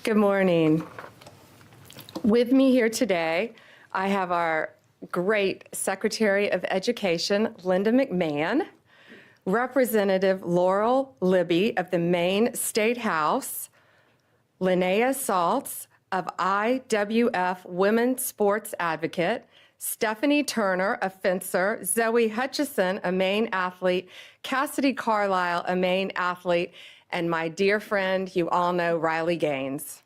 Good morning. With me here today, I have our great Secretary of Education, Linda McMahon, Representative Laurel Libby of the Maine State House, Linnea Saltz of IWF Women's Sports Advocate, Stephanie Turner, a fencer, Zoe Hutchison, a Maine athlete, Cassidy Carlisle, a Maine athlete, and my dear friend, you all know, Riley Gaines,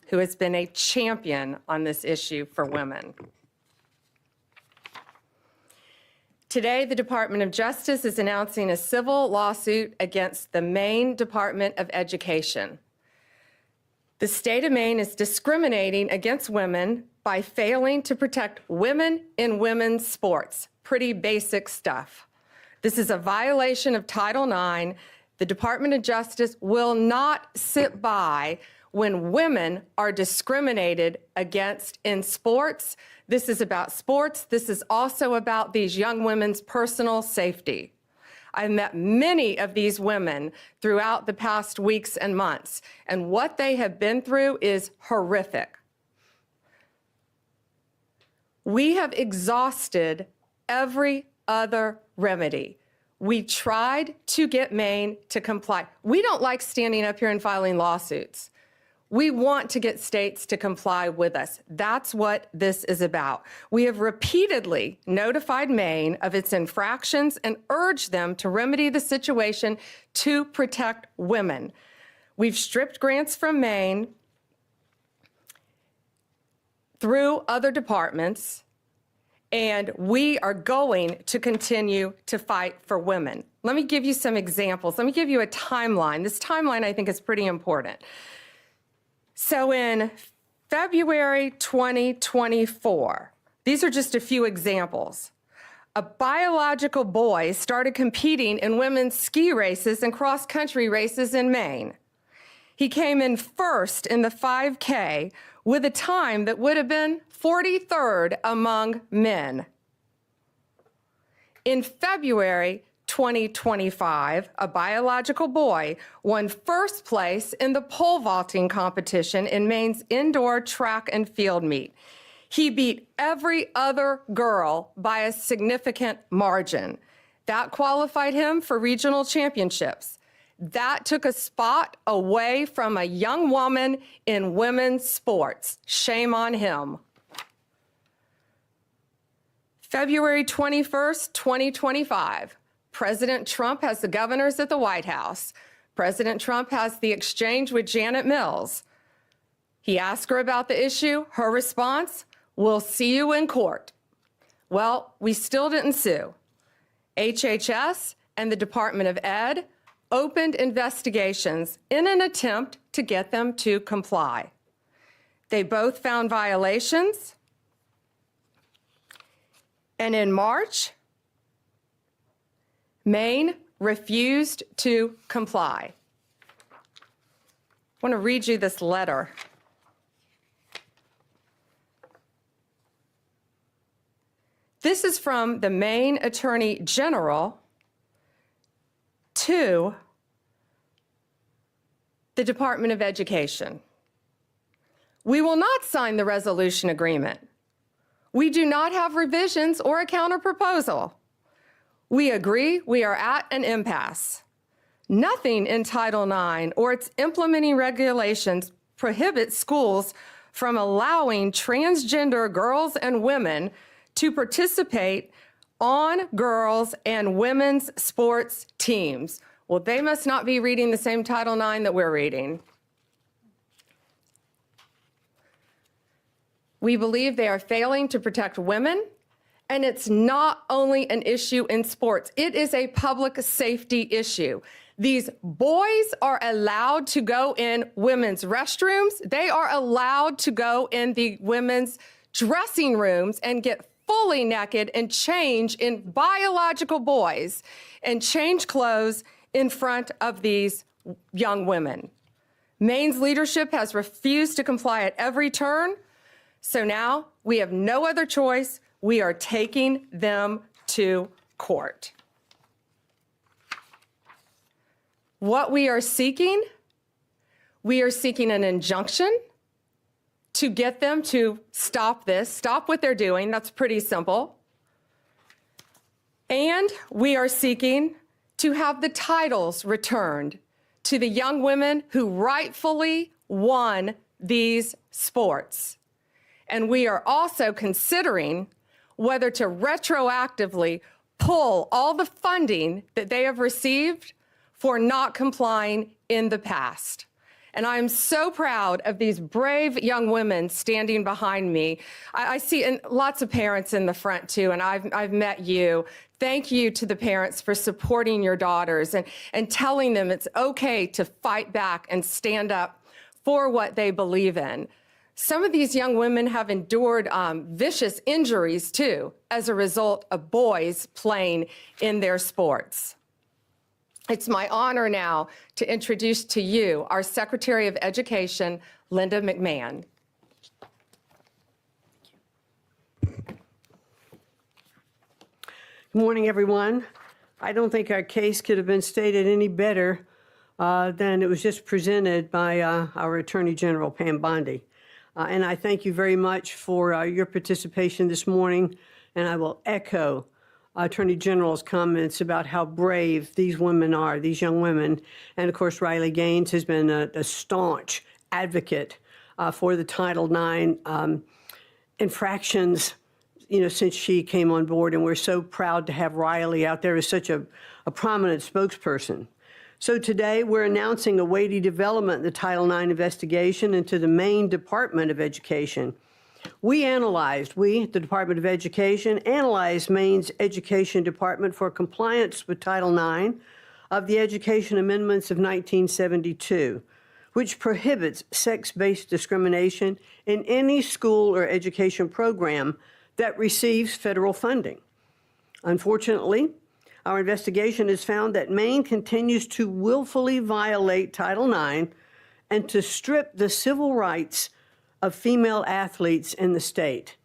who has been a champion on this issue for women. Today, the Department of Justice is announcing a civil lawsuit against the Maine Department of Education. The state of Maine is discriminating against women by failing to protect women in women's sports. Pretty basic stuff. This is a violation of Title IX. The Department of Justice will not sit by when women are discriminated against in sports. This is about sports. This is also about these young women's personal safety. I've met many of these women throughout the past weeks and months, and what they have been through is horrific. We have exhausted every other remedy. We tried to get Maine to comply. We don't like standing up here and filing lawsuits. We want to get states to comply with us. That's what this is about. We have repeatedly notified Maine of its infractions and urged them to remedy the situation to protect women. We've stripped grants from Maine through other departments, and we are going to continue to fight for women. Let me give you some examples. Let me give you a timeline. This timeline, I think, is pretty important. So in February 2024, these are just a few examples. A biological boy started competing in women's ski races and cross-country races in Maine. He came in first in the 5K with a time that would have been 43rd among men. In February 2025, a biological boy won first place in the pole vaulting competition in Maine's indoor track and field meet. He beat every other girl by a significant margin. That qualified him for regional championships. That took a spot away from a young woman in women's sports. Shame on him. February 21st, 2025, President Trump has the governors at the White House. President Trump has the exchange with Janet Mills. He asked her about the issue. Her response, "We'll see you in court." Well, we still didn't sue. HHS and the Department of Ed opened investigations in an attempt to get them to comply. They both found violations. And in March, Maine refused to comply. I want to read you this letter. This is from the Maine Attorney General to the Department of Education. We will not sign the resolution agreement. We do not have revisions or a counterproposal. We agree we are at an impasse. Nothing in Title IX or its implementing regulations prohibits schools from allowing transgender girls and women to participate on girls' and women's sports teams. Well, they must not be reading the same Title IX that we're reading. We believe they are failing to protect women, and it's not only an issue in sports, it is a public safety issue. These boys are allowed to go in women's restrooms. They are allowed to go in the women's dressing rooms and get fully naked and change in biological boys and change clothes in front of these young women. Maine's leadership has refused to comply at every turn. So now we have no other choice. We are taking them to court. What we are seeking, We are seeking an injunction to get them to stop this, stop what they're doing. That's pretty simple. And we are seeking to have the titles returned to the young women who rightfully won these sports. And we are also considering whether to retroactively pull all the funding that they have received for not complying in the past. And I am so proud of these brave young women standing behind me. I see and lots of parents in the front too, and I've met you. Thank you to the parents for supporting your daughters and telling them it's okay to fight back and stand up for what they believe in. Some of these young women have endured vicious injuries too as a result of boys playing in their sports. It's my honor now to introduce to you our Secretary of Education, Linda McMahon. Good morning, everyone. I don't think our case could have been stated any better than it was just presented by our Attorney General, Pam Bondi. And I thank you very much for your participation this morning, and I will echo Attorney General's comments about how brave these women are, these young women. And of course, Riley Gaines has been a staunch advocate for the Title IX infractions, since she came on board. And we're so proud to have Riley out there as such a prominent spokesperson. So today we're announcing a weighty development in the Title IX investigation into the Maine Department of Education. We, the Department of Education, analyzed Maine's Education Department for compliance with Title IX of the Education Amendments of 1972, which prohibits sex-based discrimination in any school or education program that receives federal funding. Unfortunately, our investigation has found that Maine continues to willfully violate Title IX and to strip the civil rights of female athletes in the state.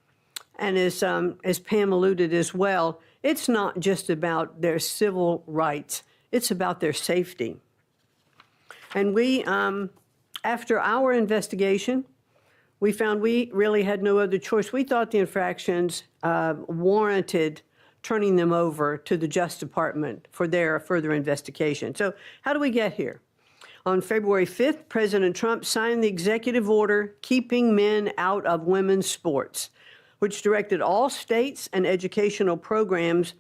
And as Pam alluded as well, it's not just about their civil rights, it's about their safety. And we, after our investigation, we found we really had no other choice. We thought the infractions warranted turning them over to the Justice Department for their further investigation. So how do we get here? On February 5th, President Trump signed the executive order keeping men out of women's sports, which directed all states and educational programs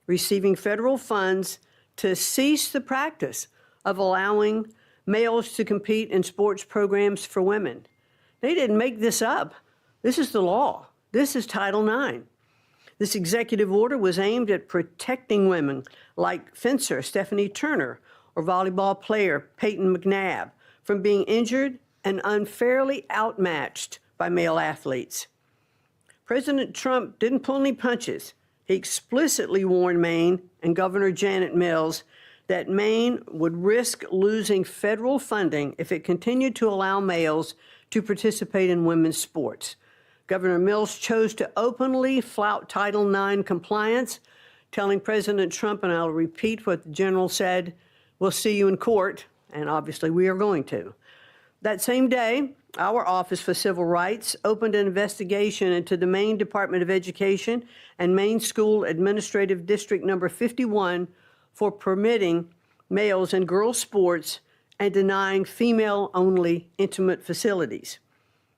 receiving federal funds to cease the practice of allowing males to compete in sports programs for women. They didn't make this up. This is the law. This is Title IX. This executive order was aimed at protecting women like fencer Stephanie Turner or volleyball player Peyton McNabb from being injured and unfairly outmatched by male athletes. President Trump didn't pull any punches. He explicitly warned Maine and Governor Janet Mills that Maine would risk losing federal funding if it continued to allow males to participate in women's sports. Governor Mills chose to openly flout Title IX compliance, telling President Trump, and I'll repeat what the general said, "We'll see you in court," and obviously we are going to. That same day, our Office for Civil Rights opened an investigation into the Maine Department of Education and Maine School Administrative District Number 51 for permitting males and girls sports and denying female-only intimate facilities.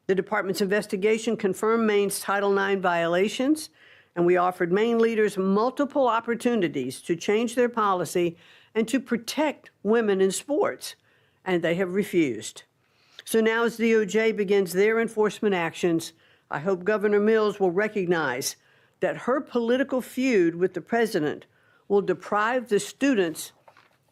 The department's investigation confirmed Maine's Title IX violations, and we offered Maine leaders multiple opportunities to change their policy and to protect women in sports, and they have refused. So now as DOJ begins their enforcement actions, I hope Governor Mills will recognize that her political feud with the president will deprive the students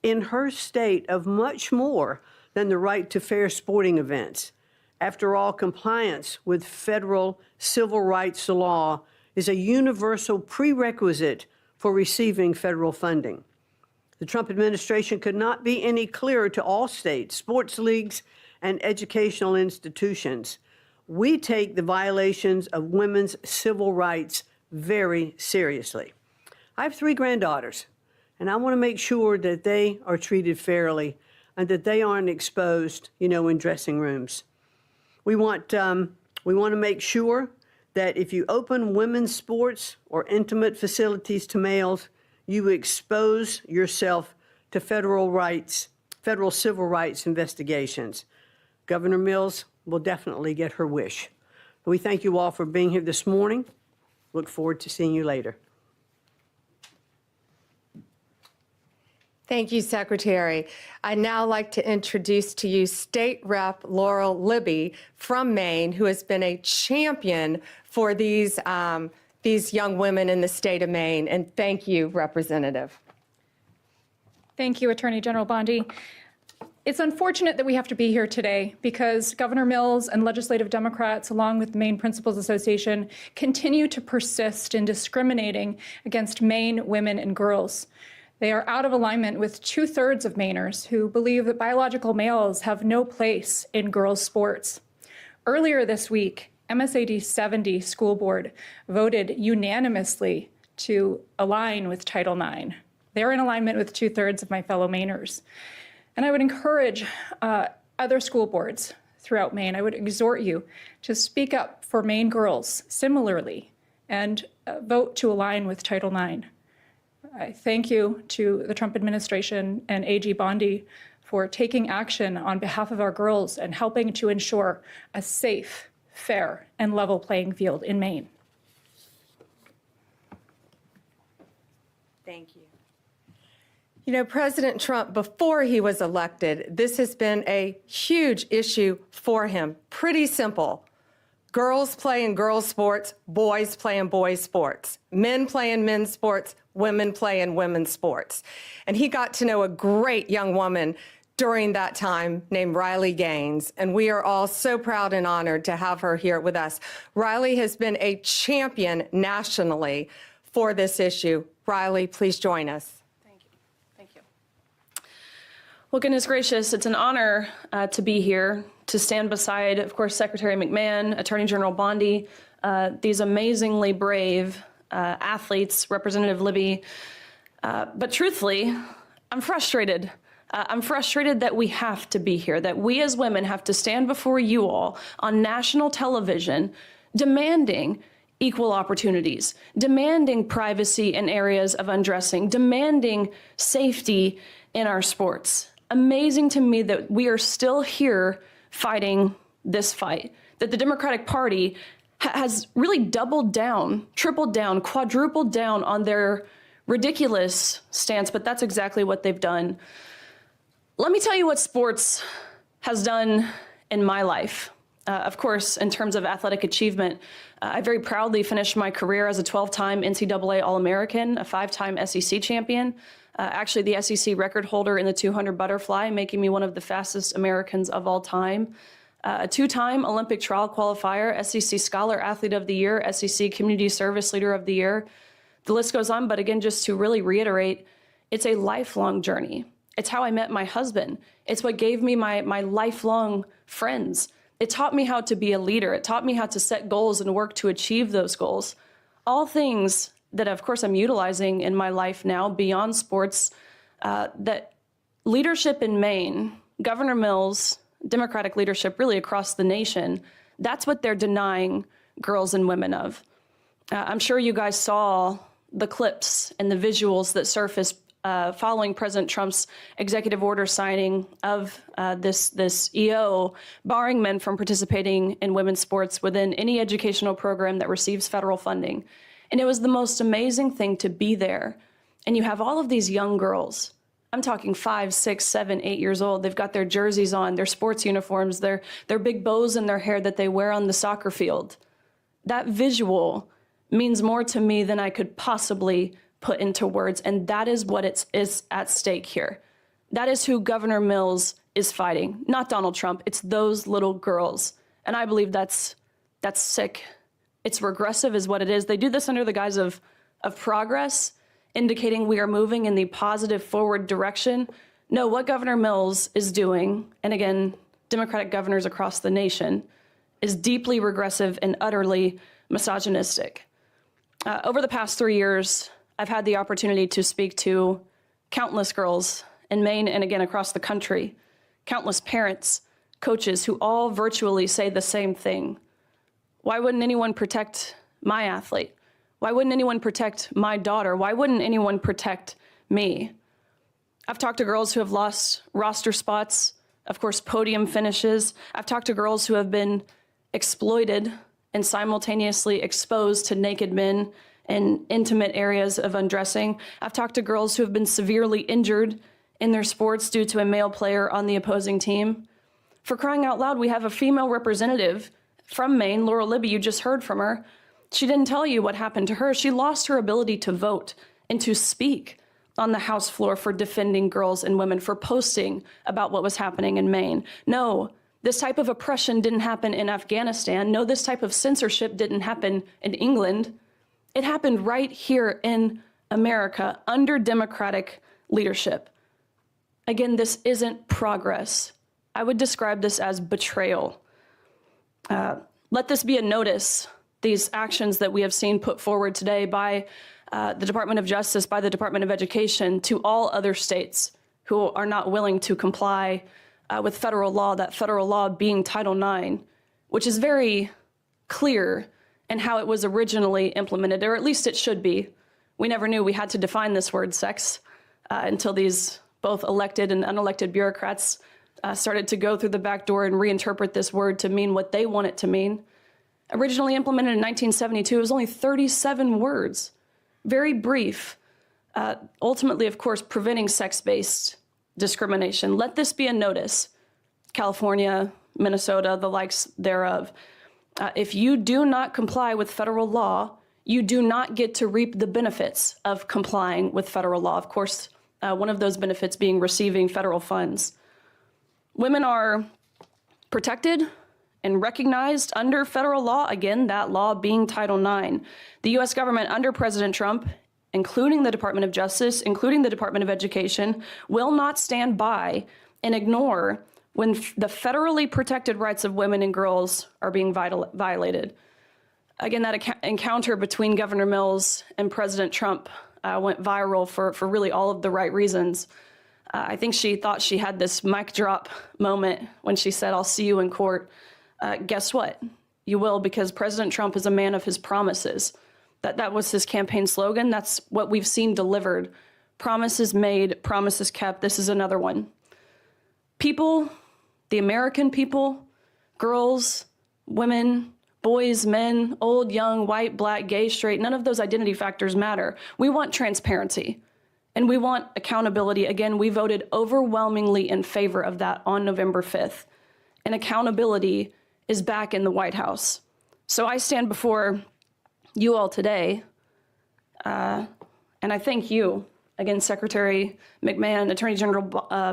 in her state of much more than the right to fair sporting events. After all, compliance with federal civil rights law is a universal prerequisite for receiving federal funding. The Trump administration could not be any clearer to all states, sports leagues, and educational institutions. We take the violations of women's civil rights very seriously. I have 3 granddaughters, and I want to make sure that they are treated fairly and that they aren't exposed, in dressing rooms. We want to make sure that if you open women's sports or intimate facilities to males, you expose yourself to federal civil rights investigations. Governor Mills will definitely get her wish. We thank you all for being here this morning. Look forward to seeing you later. Thank you, Secretary. I'd now like to introduce to you State Rep Laurel Libby from Maine, who has been a champion for these young women in the state of Maine. And thank you, Representative. Thank you, Attorney General Bondi. It's unfortunate that we have to be here today because Governor Mills and legislative Democrats, along with the Maine Principals Association, continue to persist in discriminating against Maine women and girls. They are out of alignment with 2/3 of Mainers who believe that biological males have no place in girls' sports. Earlier this week, MSAD 70 School Board voted unanimously to align with Title IX. They're in alignment with 2/3 of my fellow Mainers. And I would encourage other school boards throughout Maine, I would exhort you to speak up for Maine girls similarly and vote to align with Title IX. I thank you to the Trump administration and AG Bondi for taking action on behalf of our girls and helping to ensure a safe, fair, and level playing field in Maine. Thank you. President Trump, before he was elected, this has been a huge issue for him. Pretty simple. Girls play in girls' sports, boys play in boys' sports. Men play in men's sports, women play in women's sports. And he got to know a great young woman during that time named Riley Gaines, and we are all so proud and honored to have her here with us. Riley has been a champion nationally for this issue. Riley, please join us. Well, goodness gracious, it's an honor to be here, to stand beside, of course, Secretary McMahon, Attorney General Bondi, these amazingly brave athletes, Representative Libby. But truthfully, I'm frustrated. I'm frustrated that we have to be here, that we as women have to stand before you all on national television demanding equal opportunities, demanding privacy in areas of undressing, demanding safety in our sports. Amazing to me that we are still here fighting this fight, that the Democratic Party has really doubled down, tripled down, quadrupled down on their ridiculous stance, but that's exactly what they've done. Let me tell you what sports has done in my life. Of course, in terms of athletic achievement, I very proudly finished my career as a 12-time NCAA All-American, a 5-time SEC champion, actually the SEC record holder in the 200 butterfly, making me one of the fastest Americans of all time, a 2-time Olympic trial qualifier, SEC Scholar Athlete of the Year, SEC Community Service Leader of the Year. The list goes on, but again, just to really reiterate, it's a lifelong journey. It's how I met my husband. It's what gave me my lifelong friends. It taught me how to be a leader. It taught me how to set goals and work to achieve those goals. All things that, of course, I'm utilizing in my life now beyond sports, that leadership in Maine, Governor Mills, Democratic leadership really across the nation, that's what they're denying girls and women of. I'm sure you guys saw the clips and the visuals that surfaced following President Trump's executive order signing of this EO, barring men from participating in women's sports within any educational program that receives federal funding. And it was the most amazing thing to be there. And you have all of these young girls. I'm talking 5, 6, 7, 8 years old. They've got their jerseys on, their sports uniforms, their big bows in their hair that they wear on the soccer field. That visual means more to me than I could possibly put into words. And that is what is at stake here. That is who Governor Mills is fighting, not Donald Trump. It's those little girls. And I believe that's sick. It's regressive is what it is. They do this under the guise of progress, indicating we are moving in the positive forward direction. No, what Governor Mills is doing, and again, Democratic governors across the nation, is deeply regressive and utterly misogynistic. Over the past 3 years, I've had the opportunity to speak to countless girls in Maine and again across the country. countless parents, coaches who all virtually say the same thing. Why wouldn't anyone protect my athlete? Why wouldn't anyone protect my daughter? Why wouldn't anyone protect me? I've talked to girls who have lost roster spots, of course, podium finishes. I've talked to girls who have been exploited and simultaneously exposed to naked men in intimate areas of undressing. I've talked to girls who have been severely injured in their sports due to a male player on the opposing team. For crying out loud, we have a female representative from Maine, Laura Libby, you just heard from her. She didn't tell you what happened to her. She lost her ability to vote and to speak on the House floor for defending girls and women, for posting about what was happening in Maine. No, this type of oppression didn't happen in Afghanistan. No, this type of censorship didn't happen in England. It happened right here in America under Democratic leadership. Again, this isn't progress. I would describe this as betrayal. Let this be a notice, these actions that we have seen put forward today by the Department of Justice, by the Department of Education, to all other states who are not willing to comply with federal law, that federal law being Title IX, which is very clear in how it was originally implemented, or at least it should be. We never knew we had to define this word sex until these both elected and unelected bureaucrats started to go through the back door and reinterpret this word to mean what they want it to mean. Originally implemented in 1972, it was only 37 words, very brief, ultimately, of course, preventing sex-based discrimination. Let this be a notice, California, Minnesota, the likes thereof. If you do not comply with federal law, you do not get to reap the benefits of complying with federal law. Of course, one of those benefits being receiving federal funds. Women are protected and recognized under federal law, again, that law being Title IX. The U.S. government under President Trump, including the Department of Justice, including the Department of Education, will not stand by and ignore when the federally protected rights of women and girls are being violated. Again, that encounter between Governor Mills and President Trump went viral for really all of the right reasons. I think she thought she had this mic drop moment when she said, "I'll see you in court." Guess what? You will, because President Trump is a man of his promises. That was his campaign slogan. That's what we've seen delivered. Promises made, promises kept. This is another one. People, the American people, girls, women, boys, men, old, young, white, black, gay, straight, none of those identity factors matter. We want transparency and we want accountability. Again, we voted overwhelmingly in favor of that on November 5th. And accountability is back in the White House. So I stand before you all today, and I thank you, again, Secretary McMahon, Attorney General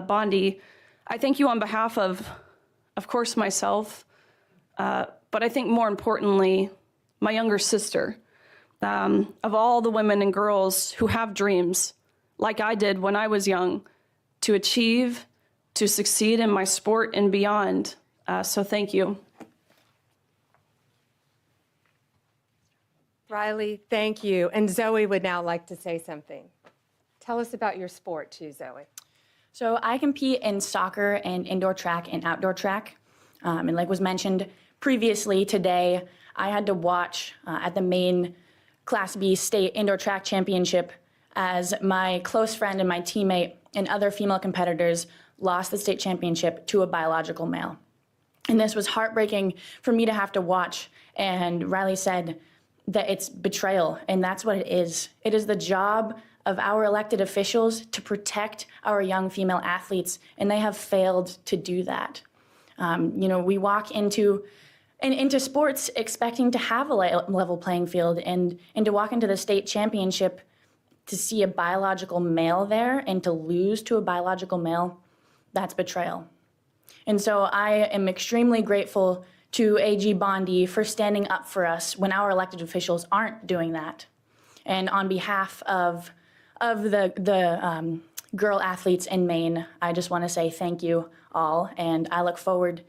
Bondy. I thank you on behalf of course, myself, but I think more importantly, my younger sister, of all the women and girls who have dreams, like I did when I was young, to achieve, to succeed in my sport and beyond. So thank you. Riley, thank you. And Zoe would now like to say something. Tell us about your sport too, Zoe. So I compete in soccer and indoor track and outdoor track. And like was mentioned previously today, I had to watch at the Maine Class B State Indoor Track Championship as my close friend and my teammate and other female competitors lost the state championship to a biological male. And this was heartbreaking for me to have to watch. And Riley said that it's betrayal, and that's what it is. It is the job of our elected officials to protect our young female athletes, and they have failed to do that. We walk into sports expecting to have a level playing field, and to walk into the state championship to see a biological male there and to lose to a biological male, that's betrayal. And so I am extremely grateful to AG Bondy for standing up for us when our elected officials aren't doing that. And on behalf of the girl athletes in Maine, I just want to say thank you all, and I look forward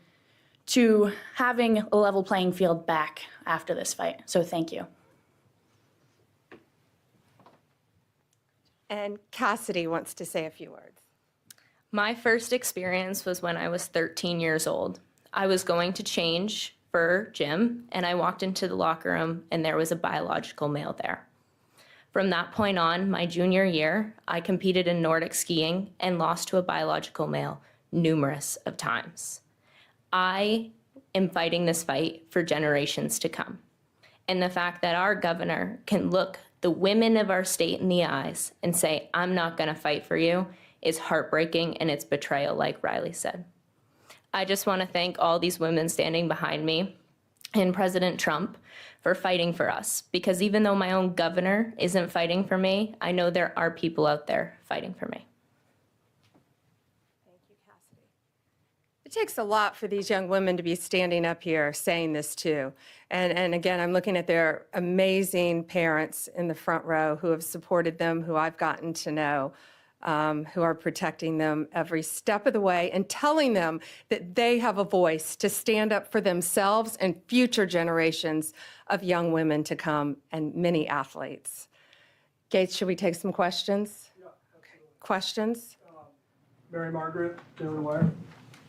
to having a level playing field back after this fight. So thank you. And Cassidy wants to say a few words. My first experience was when I was 13 years old. I was going to change for gym, and I walked into the locker room, and there was a biological male there. From that point on, my junior year, I competed in Nordic skiing and lost to a biological male numerous of times. I am fighting this fight for generations to come. And the fact that our governor can look the women of our state in the eyes and say, I'm not going to fight for you, is heartbreaking, and it's betrayal, like Riley said. I just want to thank all these women standing behind me and President Trump for fighting for us, because even though my own governor isn't fighting for me, I know there are people out there fighting for me. Thank you, Cassidy. It takes a lot for these young women to be standing up here saying this too. And again, I'm looking at their amazing parents in the front row who have supported them, who I've gotten to know, who are protecting them every step of the way and telling them that they have a voice to stand up for themselves and future generations of young women to come and many athletes. Gates, should we take some questions? Yeah, absolutely. Questions? Mary Margaret, Daily Wire.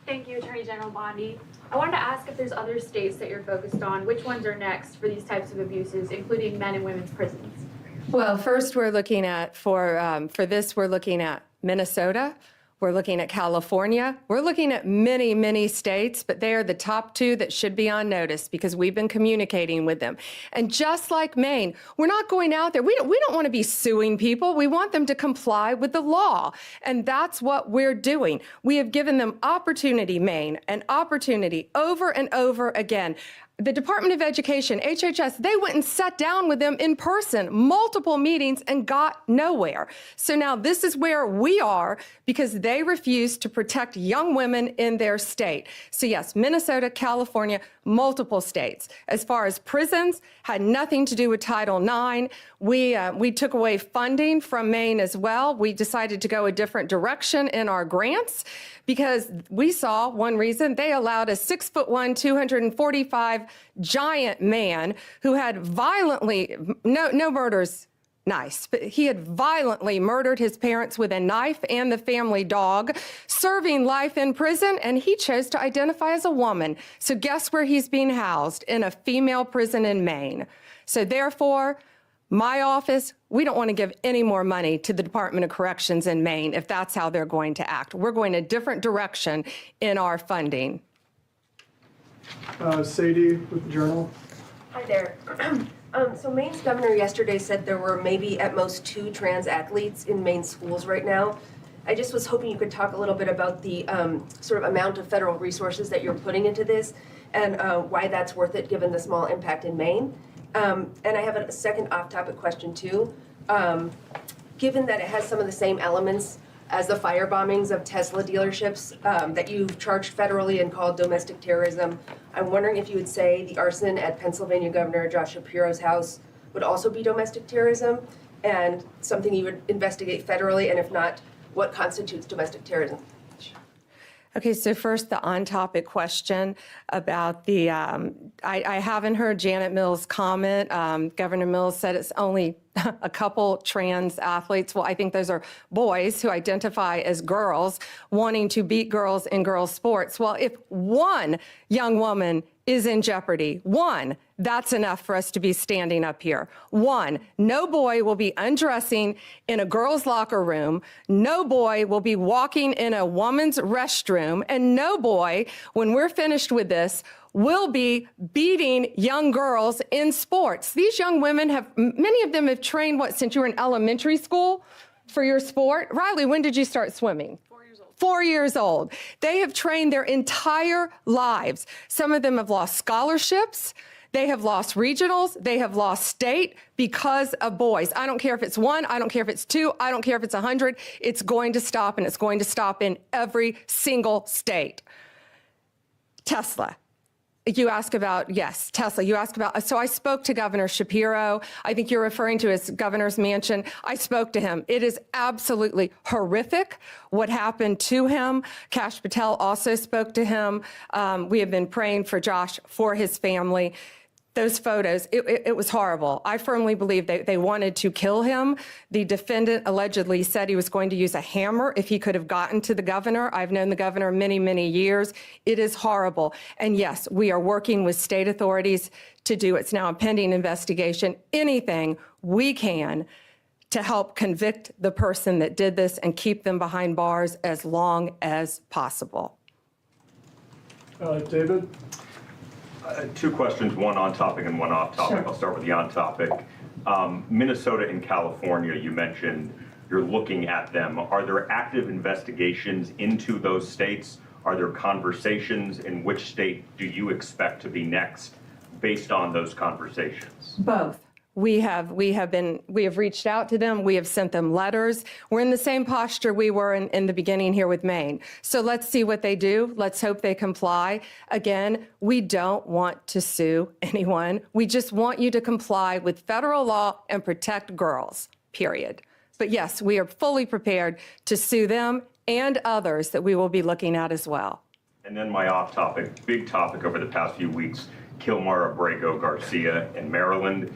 Thank you, Attorney General Bondi. I wanted to ask if there's other states that you're focused on. Which ones are next for these types of abuses, including men and women's prisons? Well, first we're looking at, for this, we're looking at Minnesota, we're looking at California, we're looking at many, many states, but they are the top two that should be on notice because we've been communicating with them. And just like Maine, we're not going out there, we don't want to be suing people, we want them to comply with the law. And that's what we're doing. We have given them opportunity, Maine, an opportunity over and over again. The Department of Education, HHS, they went and sat down with them in person, multiple meetings, and got nowhere. So now this is where we are because they refuse to protect young women in their state. So yes, Minnesota, California, multiple states. As far as prisons, had nothing to do with Title IX. We took away funding from Maine as well. We decided to go a different direction in our grants because we saw one reason they allowed a 6'1", 245 giant man who had violently, no murders, nice, but he had violently murdered his parents with a knife and the family dog, serving life in prison, and he chose to identify as a woman. So guess where he's being housed? In a female prison in Maine. So therefore, my office, we don't want to give any more money to the Department of Corrections in Maine if that's how they're going to act. We're going a different direction in our funding. Sadie with the Journal. Hi there. So Maine's governor yesterday said there were maybe at most 2 trans athletes in Maine schools right now. I just was hoping you could talk a little bit about the sort of amount of federal resources that you're putting into this and why that's worth it given the small impact in Maine. And I have a second off-topic question too. Given that it has some of the same elements as the fire bombings of Tesla dealerships that you've charged federally and called domestic terrorism, I'm wondering if you would say the arson at Pennsylvania Governor Josh Shapiro's house would also be domestic terrorism and something you would investigate federally, and if not, what constitutes domestic terrorism? Okay, so first the on-topic question about the, I haven't heard Janet Mills' comment. Governor Mills said it's only a couple trans athletes. Well, I think those are boys who identify as girls wanting to beat girls in girls' sports. Well, if one young woman is in jeopardy, one, that's enough for us to be standing up here. One, no boy will be undressing in a girl's locker room. No boy will be walking in a woman's restroom. And no boy, when we're finished with this, will be beating young girls in sports. These young women have, many of them have trained, what, since you were in elementary school for your sport? Riley, when did you start swimming? 4 years old. They have trained their entire lives. Some of them have lost scholarships. They have lost regionals. They have lost state because of boys. I don't care if it's 1. I don't care if it's 2. I don't care if it's 100. It's going to stop, and it's going to stop in every single state. Tesla. You ask about, yes, Tesla. You ask about, so I spoke to Governor Shapiro. I think you're referring to his governor's mansion. I spoke to him. It is absolutely horrific what happened to him. Kash Patel also spoke to him. We have been praying for Josh, for his family. those photos, it was horrible. I firmly believe they wanted to kill him. The defendant allegedly said he was going to use a hammer if he could have gotten to the governor. I've known the governor many, many years. It is horrible. And yes, we are working with state authorities to do, it's now a pending investigation, anything we can to help convict the person that did this and keep them behind bars as long as possible. David? Two questions, one on topic and one off topic. I'll start with the on topic. Minnesota and California, you mentioned you're looking at them. Are there active investigations into those states? Are there conversations? In which state do you expect to be next based on those conversations? Both. We have reached out to them. We have sent them letters. We're in the same posture we were in the beginning here with Maine. So let's see what they do. Let's hope they comply. Again, we don't want to sue anyone. We just want you to comply with federal law and protect girls, period. But yes, we are fully prepared to sue them and others that we will be looking at as well. And then my off topic, big topic over the past few weeks, Kilmar Abrego Garcia in Maryland.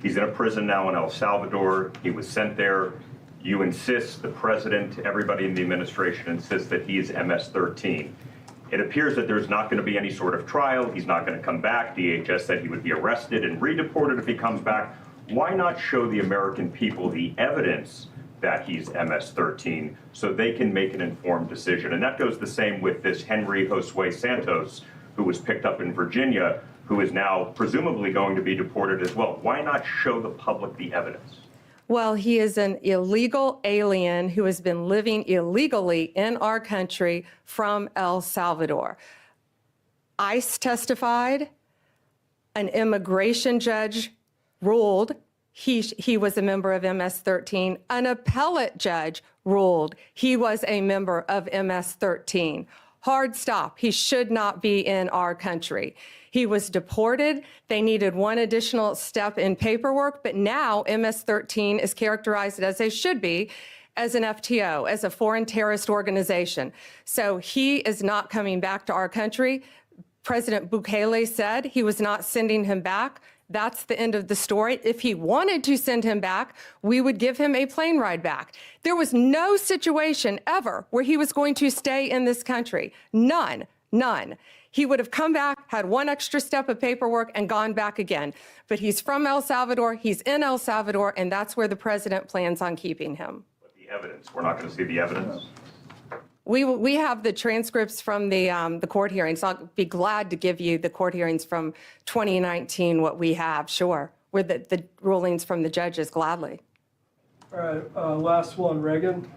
He's in a prison now in El Salvador. He was sent there. You insist, the president, everybody in the administration insists that he is MS-13. It appears that there's not going to be any sort of trial. He's not going to come back. DHS said he would be arrested and redeported if he comes back. Why not show the American people the evidence that he's MS-13 so they can make an informed decision? And that goes the same with this Henry Josue Santos, who was picked up in Virginia, who is now presumably going to be deported as well. Why not show the public the evidence? Well, he is an illegal alien who has been living illegally in our country from El Salvador. ICE testified, an immigration judge ruled he was a member of MS-13. An appellate judge ruled he was a member of MS-13. Hard stop. He should not be in our country. He was deported. They needed one additional step in paperwork, but now MS-13 is characterized as they should be, as an FTO, as a foreign terrorist organization. So he is not coming back to our country. President Bukele said he was not sending him back. That's the end of the story. If he wanted to send him back, we would give him a plane ride back. There was no situation ever where he was going to stay in this country. None. He would have come back, had one extra step of paperwork, and gone back again. But he's from El Salvador, he's in El Salvador, and that's where the president plans on keeping him. But the evidence, we're not going to see the evidence? We have the transcripts from the court hearings. I'll be glad to give you the court hearings from 2019, what we have, sure. With the rulings from the judges, gladly. All right, last one, Reagan.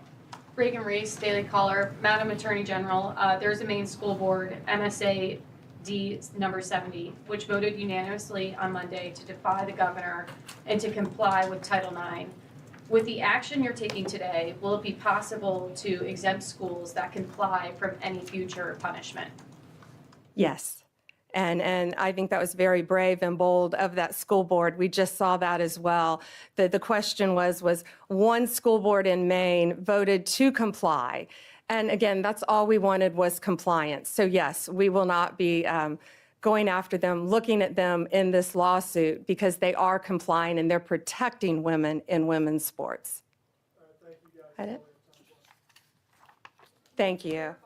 Reagan Reese, Daily Caller. Madam Attorney General, there's a Maine school board, MSA D number 70, which voted unanimously on Monday to defy the governor and to comply with Title IX. With the action you're taking today, will it be possible to exempt schools that comply from any future punishment? Yes. And I think that was very brave and bold of that school board. We just saw that as well. The question was one school board in Maine voted to comply. And again, that's all we wanted was compliance. So yes, we will not be going after them, looking at them in this lawsuit because they are complying and they're protecting women in women's sports. Thank you guys. Thank you.